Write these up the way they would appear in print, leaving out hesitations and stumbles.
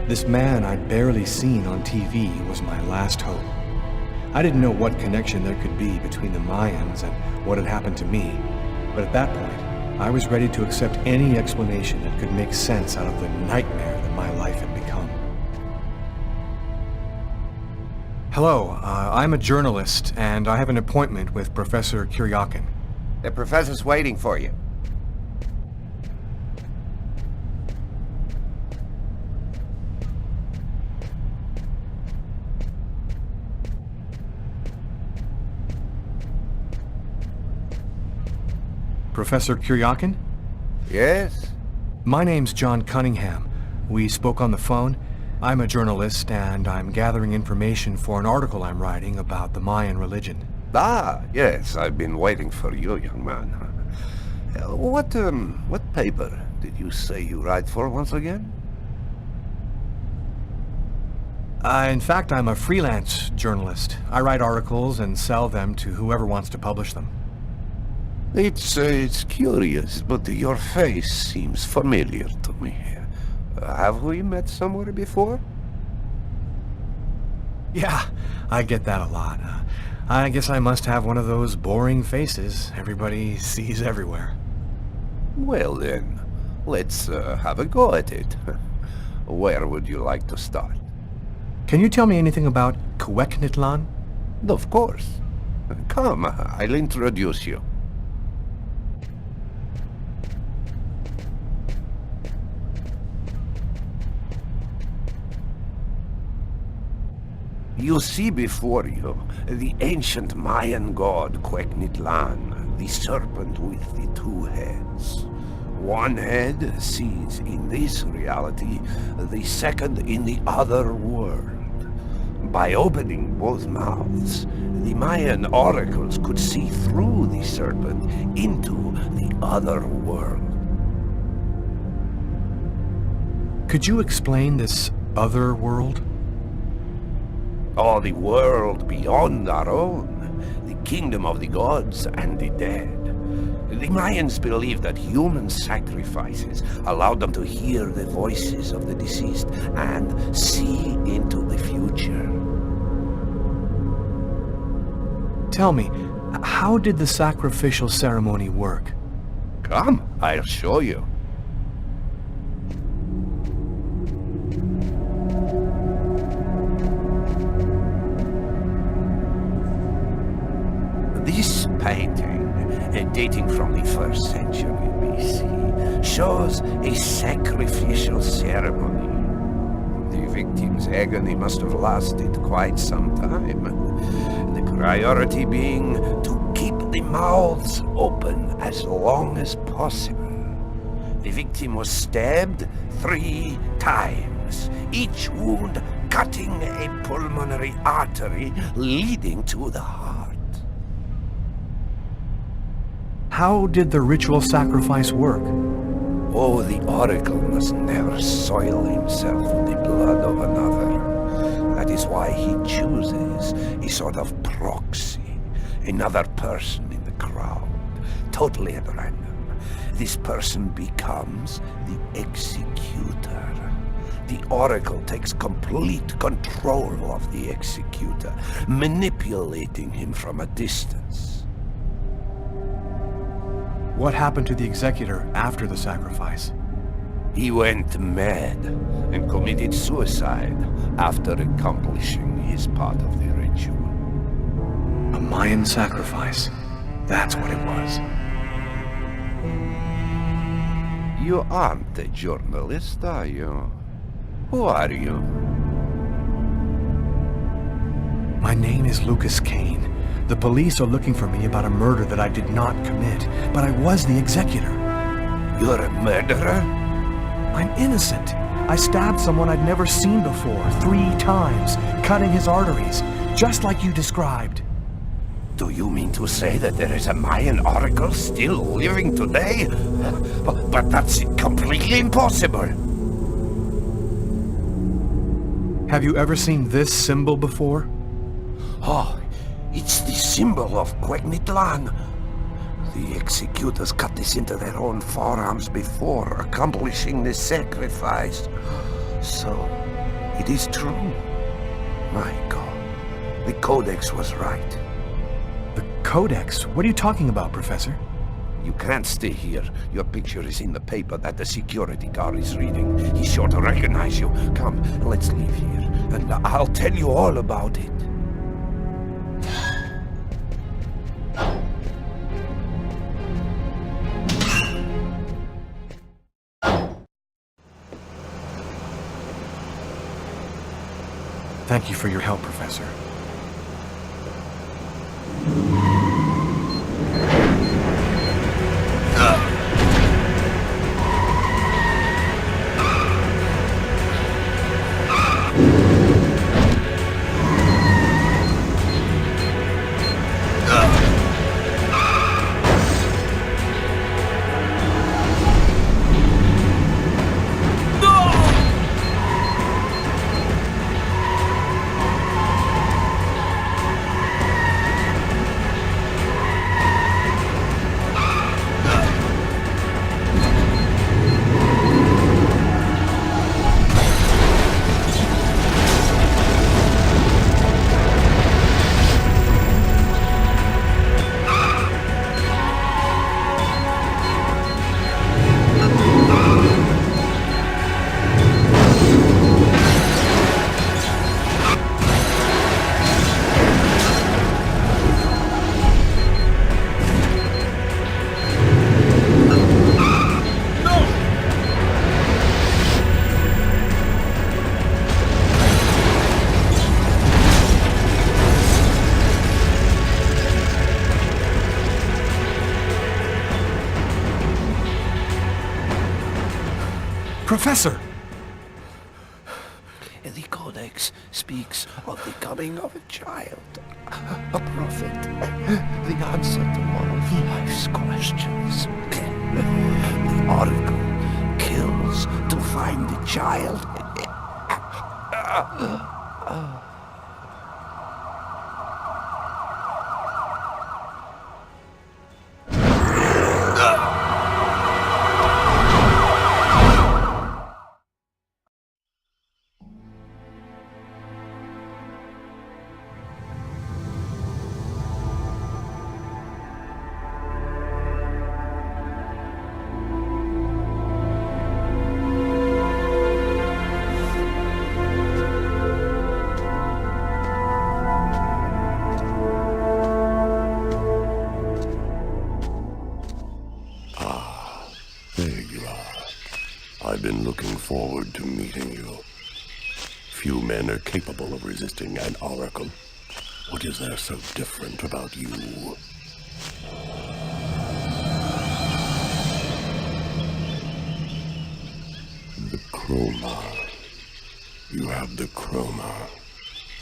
This man I'd barely seen on TV was my last hope. I didn't know what connection there could be between the Mayans and what had happened to me, but at that point, I was ready to accept any explanation that could make sense out of the nightmare that my life had become. Hello, I'm a journalist, and I have an appointment with Professor Kuryakin. The professor's waiting for you. Professor Kuryakin? Yes? My name's John Cunningham. We spoke on the phone. I'm a journalist, and I'm gathering information for an article I'm writing about the Mayan religion. Ah, yes, I've been waiting for you, young man. What paper did you say you write for once again? In fact, I'm a freelance journalist. I write articles and sell them to whoever wants to publish them. It's curious, but your face seems familiar to me. Have we met somewhere before? Yeah, I get that a lot. I guess I must have one of those boring faces everybody sees everywhere. Well then, let's have a go at it. Where would you like to start? Can you tell me anything about Cuecnitlan? Of course. Come, I'll introduce you. You see before you the ancient Mayan god Cuecnitlan, the serpent with the two heads. One head sees in this reality, the second in the other world. By opening both mouths, the Mayan oracles could see through the serpent into the other world. Could you explain this other world? Oh, the world beyond our own, the kingdom of the gods and the dead. The Mayans believed that human sacrifices allowed them to hear the voices of the deceased and see into the future. Tell me, how did the sacrificial ceremony work? Come, I'll show you. This painting, dating from the 1st century BC, shows a sacrificial ceremony. The victim's agony must have lasted quite some time. The priority being to keep the mouths open as long as possible. The victim was stabbed 3 times, each wound cutting a pulmonary artery leading to the heart. How did the ritual sacrifice work? Oh, the oracle must never soil himself with the blood of another. That is why he chooses a sort of proxy, another person in the crowd, totally at random. This person becomes the executor. The oracle takes complete control of the executor, manipulating him from a distance. What happened to the executor after the sacrifice? He went mad and committed suicide after accomplishing his part of the ritual. A Mayan sacrifice. That's what it was. You aren't a journalist, are you? Who are you? My name is Lucas Kane. The police are looking for me about a murder that I did not commit, but I was the executor. You're a murderer? I'm innocent. I stabbed someone I'd never seen before 3 times, cutting his arteries, just like you described. Do you mean to say that there is a Mayan oracle still living today? But that's completely impossible. Have you ever seen this symbol before? Oh, it's the symbol of Cuecnitlan. The executors cut this into their own forearms before accomplishing the sacrifice. So, It is true. My God, the Codex was right. The Codex? What are you talking about, Professor? You can't stay here. Your picture is in the paper that the security guard is reading. He's sure to recognize you. Come, let's leave here, and I'll tell you all about it. Thank you for your help, Professor. Professor! The Codex speaks of the coming of a child, a prophet, the answer to one of life's questions. The Oracle kills to find the child. There you are. I've been looking forward to meeting you. Few men are capable of resisting an oracle. What is there so different about you? The chroma. You have the chroma.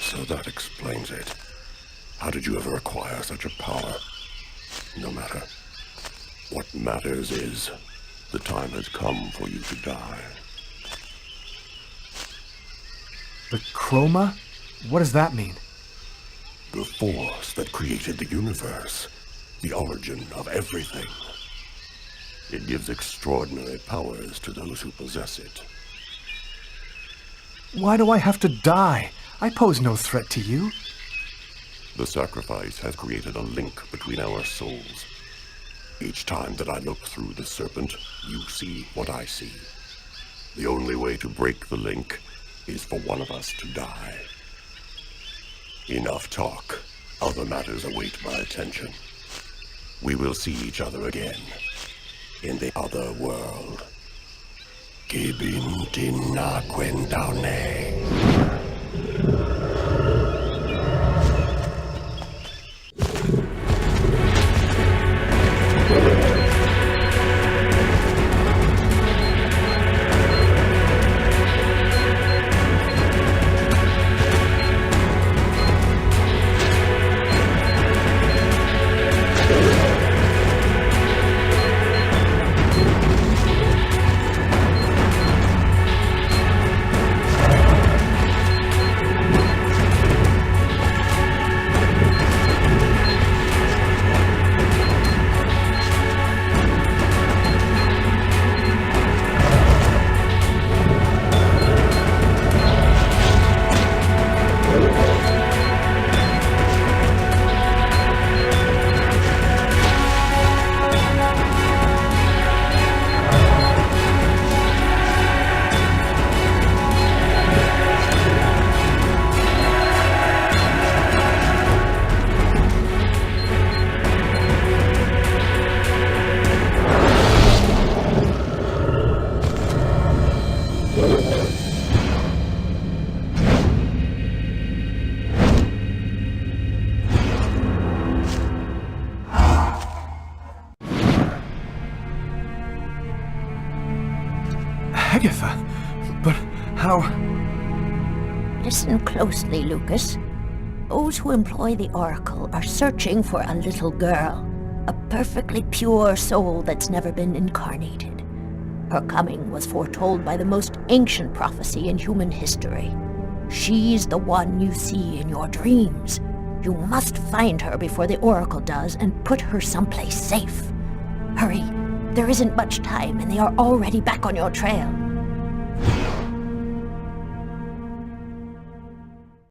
So that explains it. How did you ever acquire such a power? No matter. What matters is, the time has come for you to die. The chroma? What does that mean? The force that created the universe. The origin of everything. It gives extraordinary powers to those who possess it. Why do I have to die? I pose no threat to you. The sacrifice has created a link between our souls. Each time that I look through the serpent, you see what I see. The only way to break the link is for one of us to die. Enough talk. Other matters await my attention. We will see each other again. In the other world. Kibin tina kwendane. Agatha? But how... Listen closely, Lucas. Those who employ the Oracle are searching for a little girl, a perfectly pure soul that's never been incarnated. Her coming was foretold by the most ancient prophecy in human history. She's the one you see in your dreams. You must find her before the Oracle does and put her someplace safe. Hurry, there isn't much time and they are already back on your trail.